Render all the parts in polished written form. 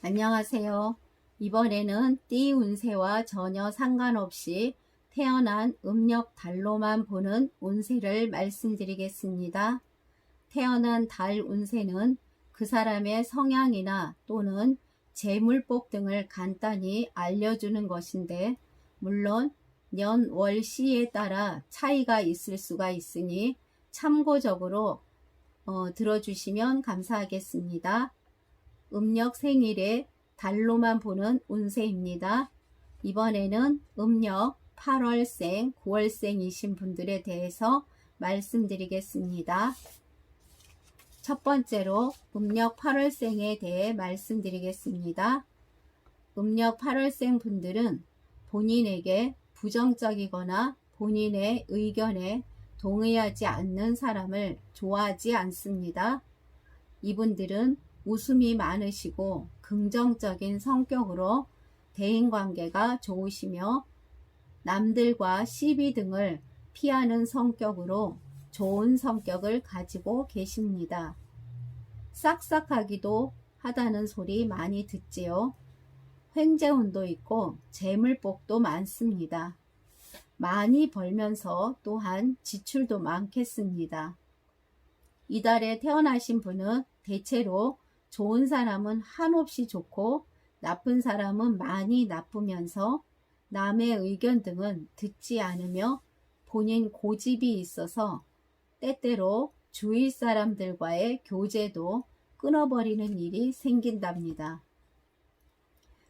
안녕하세요. 이번에는 띠 운세와 전혀 상관없이 태어난 음력 달로만 보는 운세를 말씀드리겠습니다. 태어난 달 운세는 그 사람의 성향이나 또는 재물복 등을 간단히 알려주는 것인데, 물론 년, 월, 시에 따라 차이가 있을 수가 있으니 참고적으로 들어주시면 감사하겠습니다. 음력 생일에 달로만 보는 운세입니다. 이번에는 음력 8월생, 9월생이신 분들에 대해서 말씀드리겠습니다. 첫 번째로 음력 8월생에 대해 말씀드리겠습니다. 음력 8월생 분들은 본인에게 부정적이거나 본인의 의견에 동의하지 않는 사람을 좋아하지 않습니다. 이분들은 웃음이 많으시고 긍정적인 성격으로 대인관계가 좋으시며 남들과 시비 등을 피하는 성격으로 좋은 성격을 가지고 계십니다. 싹싹하기도 하다는 소리 많이 듣지요. 횡재운도 있고 재물복도 많습니다. 많이 벌면서 또한 지출도 많겠습니다. 이달에 태어나신 분은 대체로 좋은 사람은 한없이 좋고 나쁜 사람은 많이 나쁘면서 남의 의견 등은 듣지 않으며 본인 고집이 있어서 때때로 주위 사람들과의 교제도 끊어버리는 일이 생긴답니다.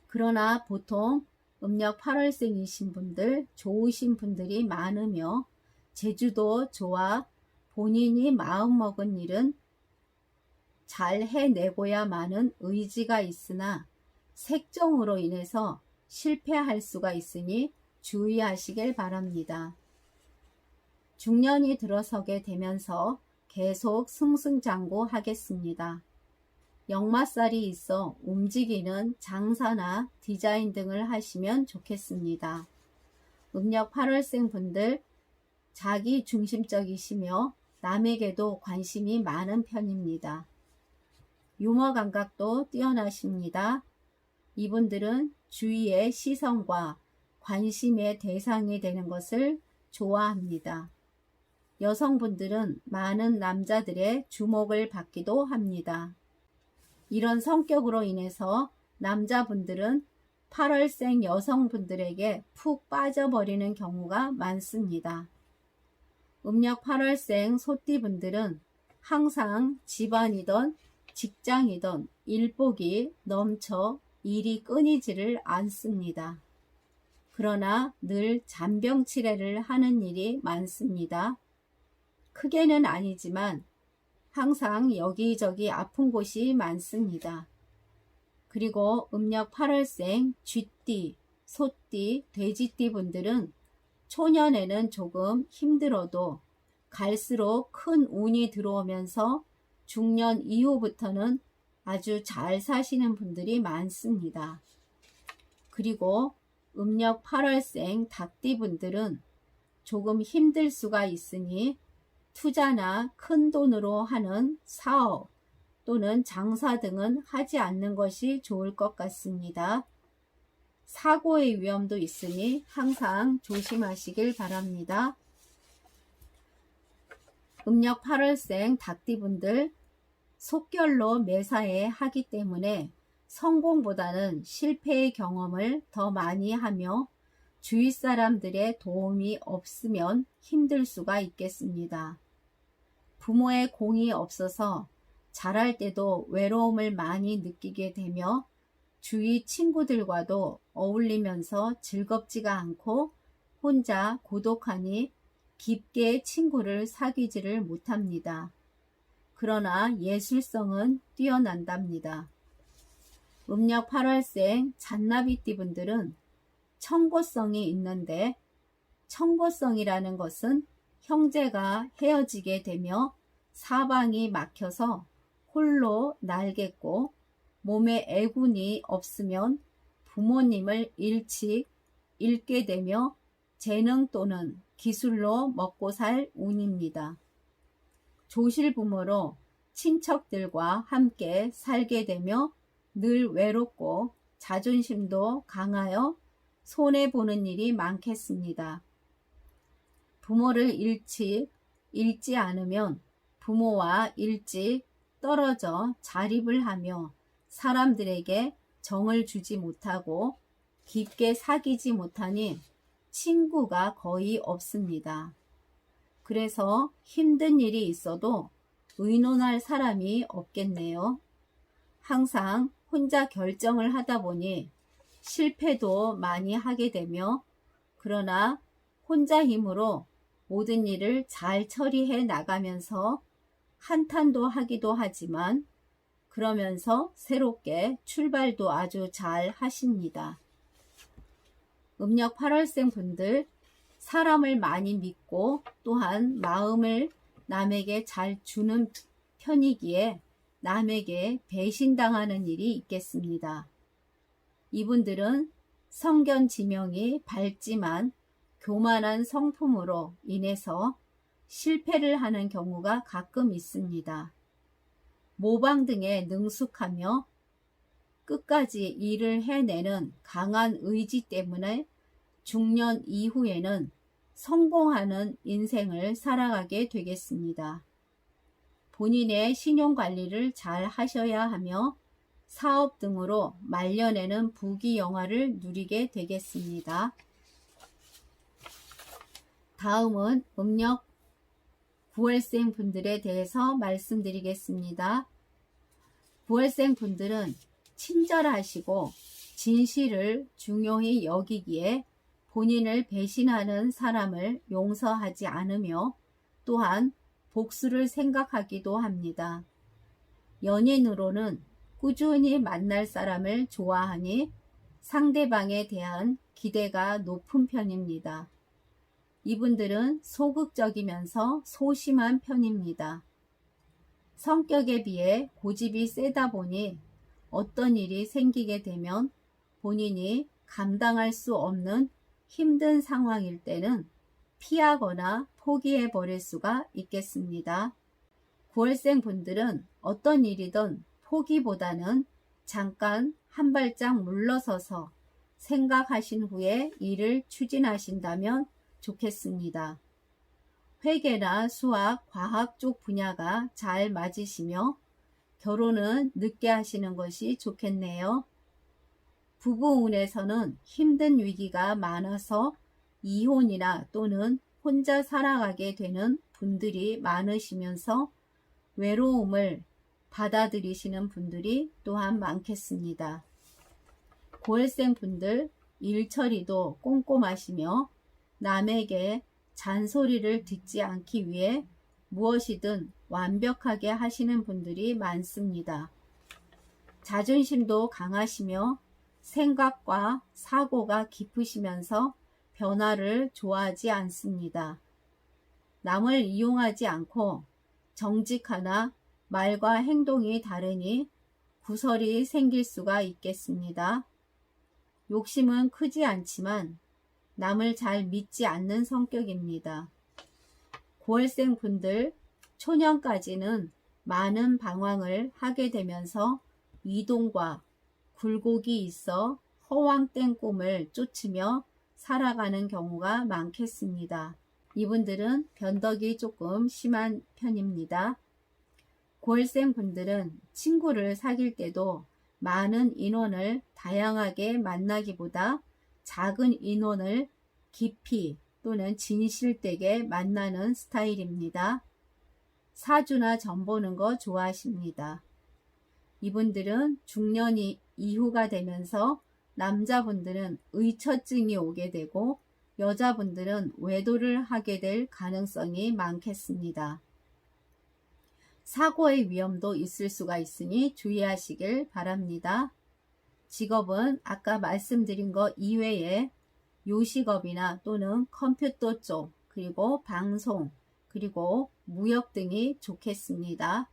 그러나 보통 음력 8월생이신 분들, 좋으신 분들이 많으며 재주도 좋아 본인이 마음먹은 일은 잘 해내고야마는 의지가 있으나 색정으로 인해서 실패할 수가 있으니 주의하시길 바랍니다. 중년이 들어서게 되면서 계속 승승장구하겠습니다. 역마살이 있어 움직이는 장사나 디자인 등을 하시면 좋겠습니다. 음력 8월생 분들 자기 중심적이시며 남에게도 관심이 많은 편입니다. 유머 감각도 뛰어나십니다. 이분들은 주위의 시선과 관심의 대상이 되는 것을 좋아합니다. 여성분들은 많은 남자들의 주목을 받기도 합니다. 이런 성격으로 인해서 남자분들은 8월생 여성분들에게 푹 빠져버리는 경우가 많습니다. 음력 8월생 소띠분들은 항상 집안이든 직장이든 일복이 넘쳐 일이 끊이지를 않습니다. 그러나 늘 잔병치레를 하는 일이 많습니다. 크게는 아니지만 항상 여기저기 아픈 곳이 많습니다. 그리고 음력 8월생 쥐띠, 소띠, 돼지띠 분들은 초년에는 조금 힘들어도 갈수록 큰 운이 들어오면서 중년 이후부터는 아주 잘 사시는 분들이 많습니다. 그리고 음력 8월생 닭띠 분들은 조금 힘들 수가 있으니 투자나 큰 돈으로 하는 사업 또는 장사 등은 하지 않는 것이 좋을 것 같습니다. 사고의 위험도 있으니 항상 조심하시길 바랍니다. 음력 8월생 닭띠분들 속결로 매사에 하기 때문에 성공보다는 실패의 경험을 더 많이 하며 주위 사람들의 도움이 없으면 힘들 수가 있겠습니다. 부모의 공이 없어서 자랄 때도 외로움을 많이 느끼게 되며 주위 친구들과도 어울리면서 즐겁지가 않고 혼자 고독하니 깊게 친구를 사귀지를 못합니다. 그러나 예술성은 뛰어난답니다. 음력 8월생 잔나비띠 분들은 청고성이 있는데 청고성이라는 것은 형제가 헤어지게 되며 사방이 막혀서 홀로 날겠고 몸에 애군이 없으면 부모님을 일찍 잃게 되며 재능 또는 기술로 먹고 살 운입니다. 조실부모로 친척들과 함께 살게 되며 늘 외롭고 자존심도 강하여 손해보는 일이 많겠습니다. 부모를 일찍 잃지 않으면 부모와 일찍 떨어져 자립을 하며 사람들에게 정을 주지 못하고 깊게 사귀지 못하니 친구가 거의 없습니다. 그래서 힘든 일이 있어도 의논할 사람이 없겠네요. 항상 혼자 결정을 하다 보니 실패도 많이 하게 되며, 그러나 혼자 힘으로 모든 일을 잘 처리해 나가면서 한탄도 하기도 하지만 그러면서 새롭게 출발도 아주 잘 하십니다. 음력 8월생 분들, 사람을 많이 믿고 또한 마음을 남에게 잘 주는 편이기에 남에게 배신당하는 일이 있겠습니다. 이분들은 성견 지명이 밝지만 교만한 성품으로 인해서 실패를 하는 경우가 가끔 있습니다. 모방 등에 능숙하며 끝까지 일을 해내는 강한 의지 때문에 중년 이후에는 성공하는 인생을 살아가게 되겠습니다. 본인의 신용관리를 잘 하셔야 하며 사업 등으로 말년에는 부귀영화를 누리게 되겠습니다. 다음은 음력 9월생 분들에 대해서 말씀드리겠습니다. 9월생 분들은 친절하시고 진실을 중요히 여기기에 본인을 배신하는 사람을 용서하지 않으며 또한 복수를 생각하기도 합니다. 연인으로는 꾸준히 만날 사람을 좋아하니 상대방에 대한 기대가 높은 편입니다. 이분들은 소극적이면서 소심한 편입니다. 성격에 비해 고집이 세다 보니 어떤 일이 생기게 되면 본인이 감당할 수 없는 힘든 상황일 때는 피하거나 포기해 버릴 수가 있겠습니다. 9월생 분들은 어떤 일이든 포기보다는 잠깐 한 발짝 물러서서 생각하신 후에 일을 추진하신다면 좋겠습니다. 회계나 수학, 과학 쪽 분야가 잘 맞으시며 결혼은 늦게 하시는 것이 좋겠네요. 부부운에서는 힘든 위기가 많아서 이혼이나 또는 혼자 살아가게 되는 분들이 많으시면서 외로움을 받아들이시는 분들이 또한 많겠습니다. 9월생 분들 일처리도 꼼꼼하시며 남에게 잔소리를 듣지 않기 위해 무엇이든 완벽하게 하시는 분들이 많습니다. 자존심도 강하시며 생각과 사고가 깊으시면서 변화를 좋아하지 않습니다. 남을 이용하지 않고 정직하나 말과 행동이 다르니 구설이 생길 수가 있겠습니다. 욕심은 크지 않지만 남을 잘 믿지 않는 성격입니다. 9월생 분들 초년까지는 많은 방황을 하게 되면서 이동과 굴곡이 있어 허황된 꿈을 쫓으며 살아가는 경우가 많겠습니다. 이분들은 변덕이 조금 심한 편입니다. 9월생 분들은 친구를 사귈 때도 많은 인원을 다양하게 만나기보다 작은 인원을 깊이 또는 진실되게 만나는 스타일입니다. 사주나 점 보는 거 좋아하십니다. 이분들은 중년이 이후가 되면서 남자분들은 의처증이 오게 되고 여자분들은 외도를 하게 될 가능성이 많겠습니다. 사고의 위험도 있을 수가 있으니 주의하시길 바랍니다. 직업은 아까 말씀드린 것 이외에 요식업이나 또는 컴퓨터 쪽, 그리고 방송, 그리고 무역 등이 좋겠습니다.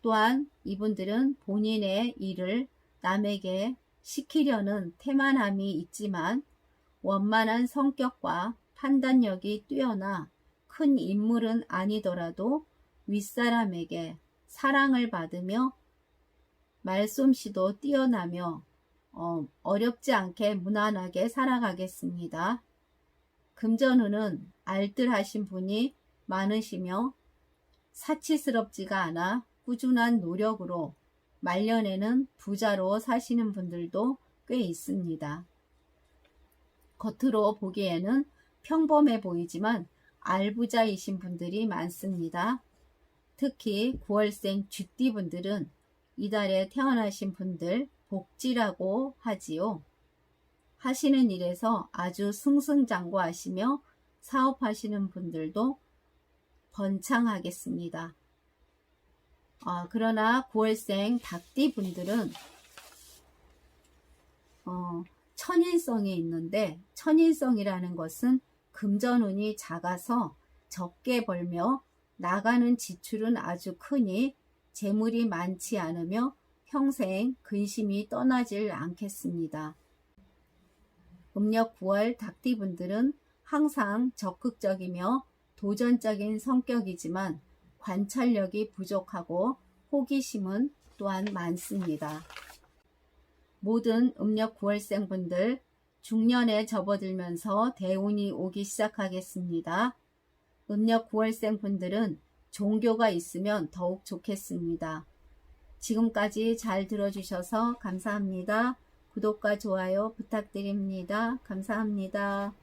또한 이분들은 본인의 일을 남에게 시키려는 태만함이 있지만 원만한 성격과 판단력이 뛰어나 큰 인물은 아니더라도 윗사람에게 사랑을 받으며 말솜씨도 뛰어나며 어렵지 않게 무난하게 살아가겠습니다. 금전운은 알뜰하신 분이 많으시며 사치스럽지가 않아 꾸준한 노력으로 말년에는 부자로 사시는 분들도 꽤 있습니다. 겉으로 보기에는 평범해 보이지만 알부자이신 분들이 많습니다. 특히 9월생 쥐띠 분들은 이달에 태어나신 분들 복지라고 하지요. 하시는 일에서 아주 승승장구하시며 사업하시는 분들도 번창하겠습니다. 그러나 9월생 닭띠 분들은 천인성이 있는데, 천인성이라는 것은 금전운이 작아서 적게 벌며 나가는 지출은 아주 크니 재물이 많지 않으며 평생 근심이 떠나질 않겠습니다. 음력 9월 닭띠 분들은 항상 적극적이며 도전적인 성격이지만 관찰력이 부족하고 호기심은 또한 많습니다. 모든 음력 9월생 분들 중년에 접어들면서 대운이 오기 시작하겠습니다. 음력 9월생 분들은 종교가 있으면 더욱 좋겠습니다. 지금까지 잘 들어주셔서 감사합니다. 구독과 좋아요 부탁드립니다. 감사합니다.